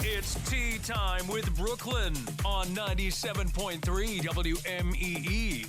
It's tea time with Brooklyn on 97.3 WMEE.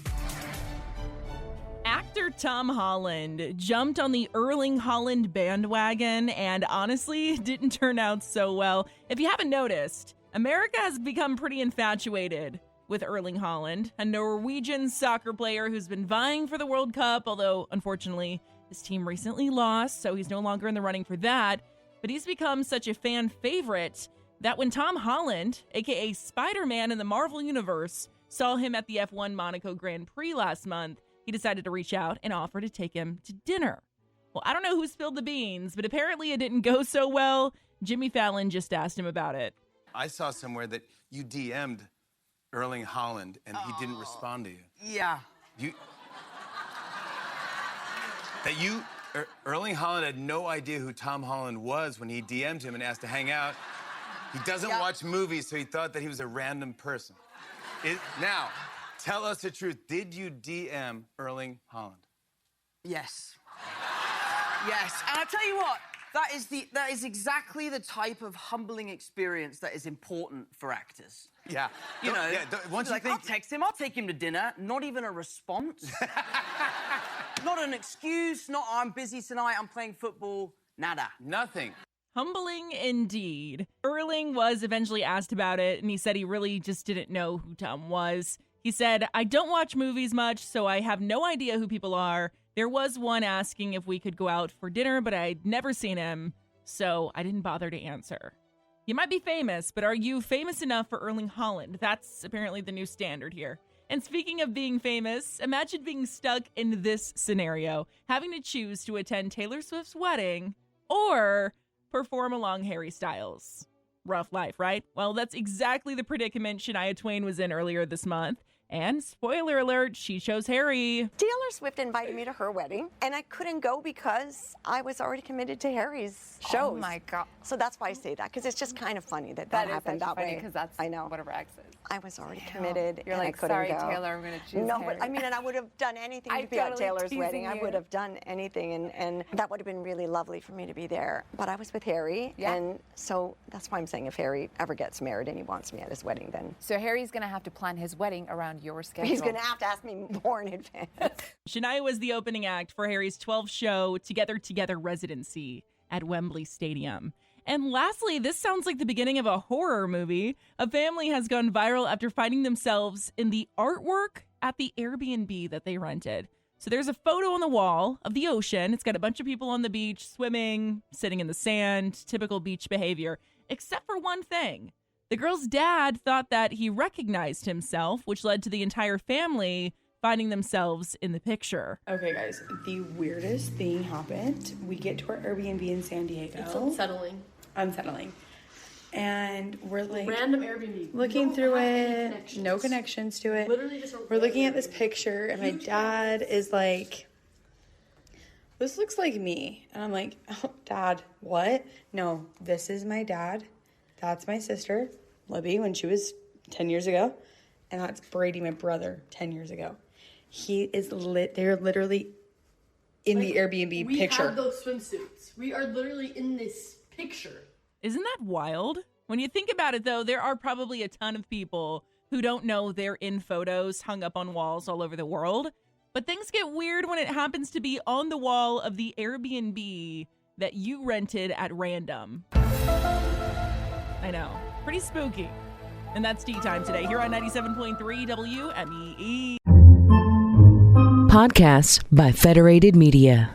Actor Tom Holland jumped on the Erling Haaland bandwagon and honestly didn't turn out so well. If you haven't noticed, America has become pretty infatuated with Erling Haaland, a Norwegian soccer player who's been vying for the World Cup, although unfortunately his team recently lost, so he's no longer in the running for that. But he's become such a fan favorite that when Tom Holland, aka Spider-Man in the Marvel Universe, saw him at the F1 Monaco Grand Prix last month, he decided to reach out and offer to take him to dinner. Well, I don't know who spilled the beans, but apparently it didn't go so well. Jimmy Fallon just asked him about it. I saw somewhere that you DM'd Erling Haaland and he didn't respond to you. Yeah. Erling Haaland had no idea who Tom Holland was when he DM'd him and asked to hang out. He doesn't watch movies, so he thought that he was a random person. Now, tell us the truth. Did you DM Erling Haaland? Yes. Yes. And I tell you what, that is exactly the type of humbling experience that is important for actors. Yeah. You know, once you think... I'll text him, I'll take him to dinner. Not even a response. Not an excuse, not I'm busy tonight, I'm playing football. Nada. Nothing. Humbling indeed. Erling was eventually asked about it, and he said he really just didn't know who Tom was. He said, I don't watch movies much, so I have no idea who people are. There was one asking if we could go out for dinner, but I'd never seen him, so I didn't bother to answer. You might be famous, but are you famous enough for Erling Haaland? That's apparently the new standard here. And speaking of being famous, imagine being stuck in this scenario, having to choose to attend Taylor Swift's wedding or perform along Harry Styles. Rough life, right? Well, that's exactly the predicament Shania Twain was in earlier this month. And spoiler alert, she chose Harry. Taylor Swift invited me to her wedding, and I couldn't go because I was already committed to Harry's shows. Oh my God. So that's why I say that, because it's just kind of funny that happened that way. Because that's I know what a Rex is. I was already committed. You're and like, I couldn't sorry, go. Taylor, I'm going to choose No, Harry. but I mean, and I would have done anything to be totally at Taylor's teasing wedding. I you. would have done anything, and that would have been really lovely for me to be there. But I was with Harry, and so that's why I'm saying if Harry ever gets married and he wants me at his wedding, then... So Harry's going to have to plan his wedding around your schedule. He's going to have to ask me more in advance. Shania was the opening act for Harry's 12th show, Together residency at Wembley Stadium. And lastly, this sounds like the beginning of a horror movie. A family has gone viral after finding themselves in the artwork at the AirBNB that they rented. So there's a photo on the wall of the ocean. It's got a bunch of people on the beach, swimming, sitting in the sand, typical beach behavior, except for one thing. The girl's dad thought that he recognized himself, which led to the entire family finding themselves in the picture. Okay, guys, the weirdest thing happened. We get to our Airbnb in San Diego. It's unsettling. And we're like random Airbnb. Looking through it, no connections to it. Literally just we're looking at this picture, and my dad is like, this looks like me. And I'm like, oh, Dad, what? No, this is my dad. That's my sister, Libby, when she was 10 years ago. And that's Brady, my brother, 10 years ago. He is they're literally in the Airbnb picture. We have those swimsuits. We are literally in this picture. Isn't that wild? When you think about it, though, there are probably a ton of people who don't know they're in photos hung up on walls all over the world. But things get weird when it happens to be on the wall of the Airbnb that you rented at random. I know. Pretty spooky. And that's tea time today here on 97.3 WMEE. Podcasts by Federated Media.